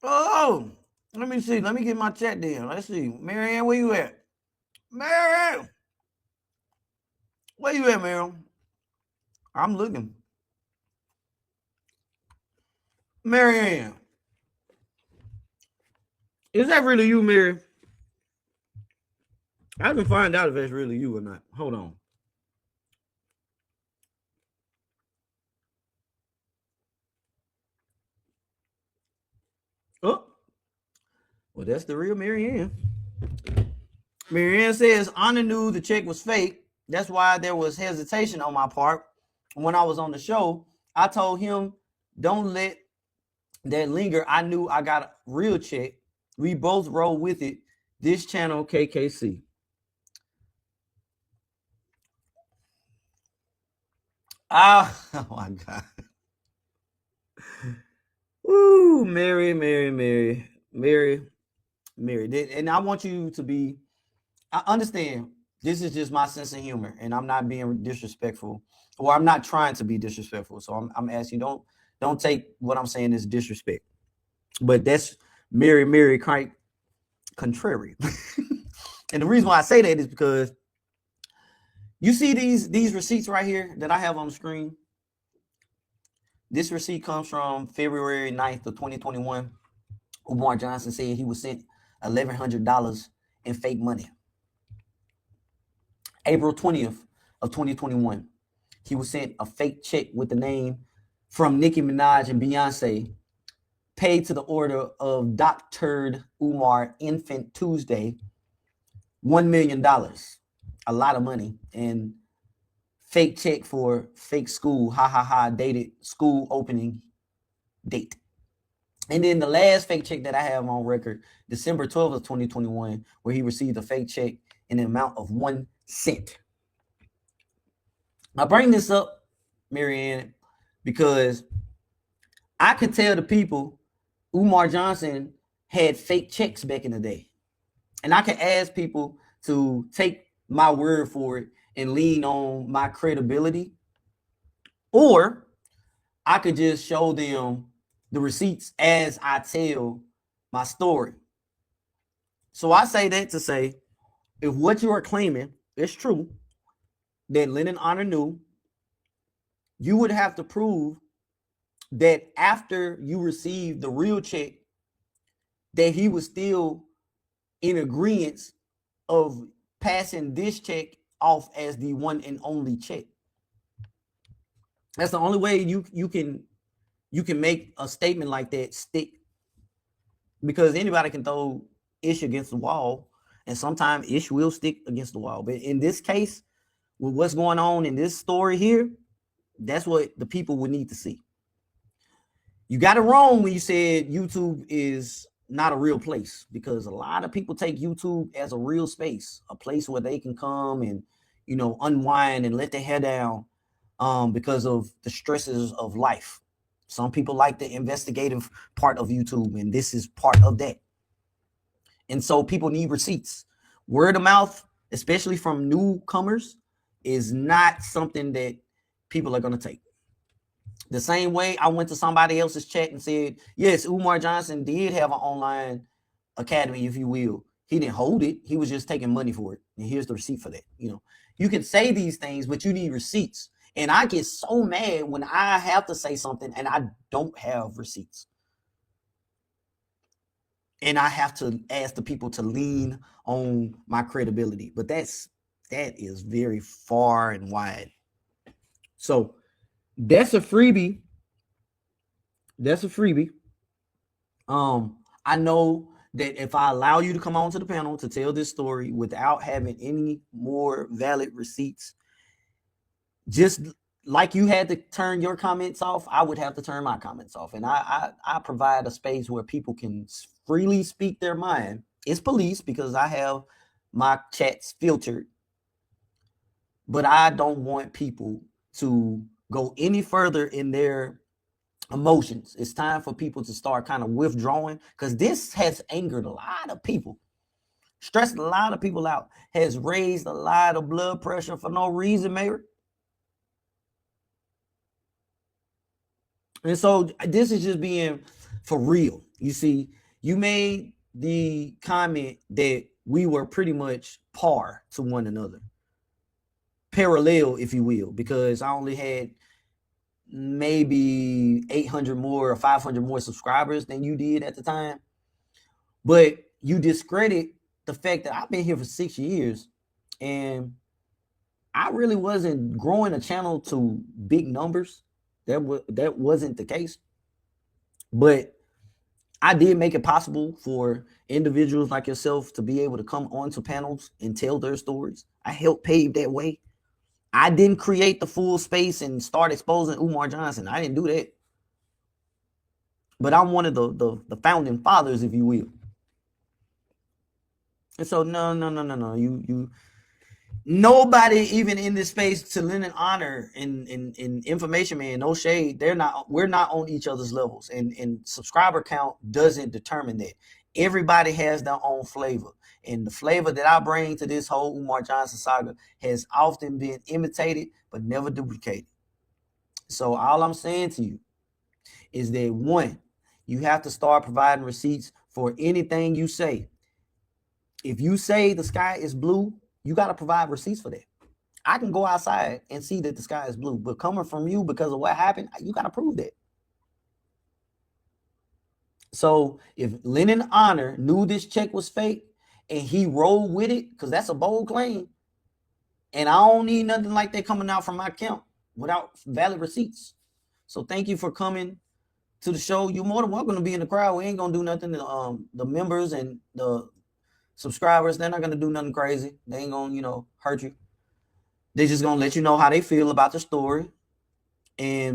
Oh, let me see. Let me get my chat down. Let's see. Marianne, where you at? Marianne, where you at, Marianne? I'm looking. Marianne, is that really you, Mary? I haven't find out if that's really you or not. Hold on. Oh, well, that's the real Marianne. Marianne says Honor knew the check was fake. That's why there was hesitation on my part. When I was on the show, I told him, don't let that linger. I knew I got a real check. We both roll with it. This channel, KKC. Ah, oh my God. Woo, Mary, Mary, Mary, Mary, Mary. And I want you to be, I understand this is just my sense of humor, and I'm not being disrespectful, or I'm not trying to be disrespectful. So I'm asking, don't take what I'm saying as disrespect. But that's Mary, Mary, quite contrary. And the reason why I say that is because you see these receipts right here that I have on the screen. This receipt comes from February 9th of 2021. Umar Johnson said he was sent $1,100 in fake money. April 20th of 2021, he was sent a fake check with the name from Nicki Minaj and Beyonce, paid to the order of Dr. Umar Infant Tuesday, $1 million, a lot of money, and fake check for fake school, ha ha ha, dated school opening date. And then the last fake check that I have on record, December 12th of 2021, where he received a fake check in the amount of 1 cent. I bring this up, Marianne, because I could tell the people Umar Johnson had fake checks back in the day. And I could ask people to take my word for it and lean on my credibility. Or I could just show them the receipts as I tell my story. So I say that to say, if what you are claiming is true, that Lennon Honor knew, you would have to prove that after you received the real check, that he was still in agreement of passing this check off as the one and only check. That's the only way you can make a statement like that stick, because anybody can throw Ish against the wall, and sometimes Ish will stick against the wall. But in this case, with what's going on in this story here, that's what the people would need to see. You got it wrong when you said YouTube is not a real place, because a lot of people take YouTube as a real space, a place where they can come and, unwind and let their hair down, because of the stresses of life. Some people like the investigative part of YouTube, and this is part of that. And so people need receipts. Word of mouth, especially from newcomers, is not something that people are going to take. The same way I went to somebody else's chat and said, yes, Umar Johnson did have an online academy, if you will. He didn't hold it. He was just taking money for it. And here's the receipt for that. You can say these things, but you need receipts. And I get so mad when I have to say something and I don't have receipts. And I have to ask the people to lean on my credibility. But that is very far and wide. So that's a freebie. I know that if I allow you to come onto the panel to tell this story without having any more valid receipts, just like you had to turn your comments off, I would have to turn my comments off. And I provide a space where people can freely speak their mind. It's policed because I have my chats filtered, but I don't want people to go any further in their emotions. It's time for people to start kind of withdrawing, because this has angered a lot of people, stressed a lot of people out, has raised a lot of blood pressure for no reason, Mary. And so this is just being for real. You see, you made the comment that we were pretty much par to one another, parallel, if you will, because I only had maybe 800 more or 500 more subscribers than you did at the time. But you discredit the fact that I've been here for 6 years and I really wasn't growing a channel to big numbers. That wasn't the case. But I did make it possible for individuals like yourself to be able to come onto panels and tell their stories. I helped pave that way. I didn't create the full space and start exposing Umar Johnson. I didn't do that. But I'm one of the founding fathers, if you will. And so no. You nobody even in this space to lend an honor in information, man, no shade. We're not on each other's levels. And subscriber count doesn't determine that. Everybody has their own flavor. And the flavor that I bring to this whole Umar Johnson saga has often been imitated, but never duplicated. So all I'm saying to you is that, one, you have to start providing receipts for anything you say. If you say the sky is blue, you got to provide receipts for that. I can go outside and see that the sky is blue, but coming from you because of what happened, you got to prove that. So if Lennon Honor knew this check was fake and he rolled with it, because that's a bold claim, and I don't need nothing like that coming out from my account without valid receipts. So thank you for coming to the show. You're more than welcome to be in the crowd. We ain't gonna do nothing. The members and the subscribers, they're not gonna do nothing crazy. They ain't gonna, hurt you. They're just gonna let you know how they feel about the story. And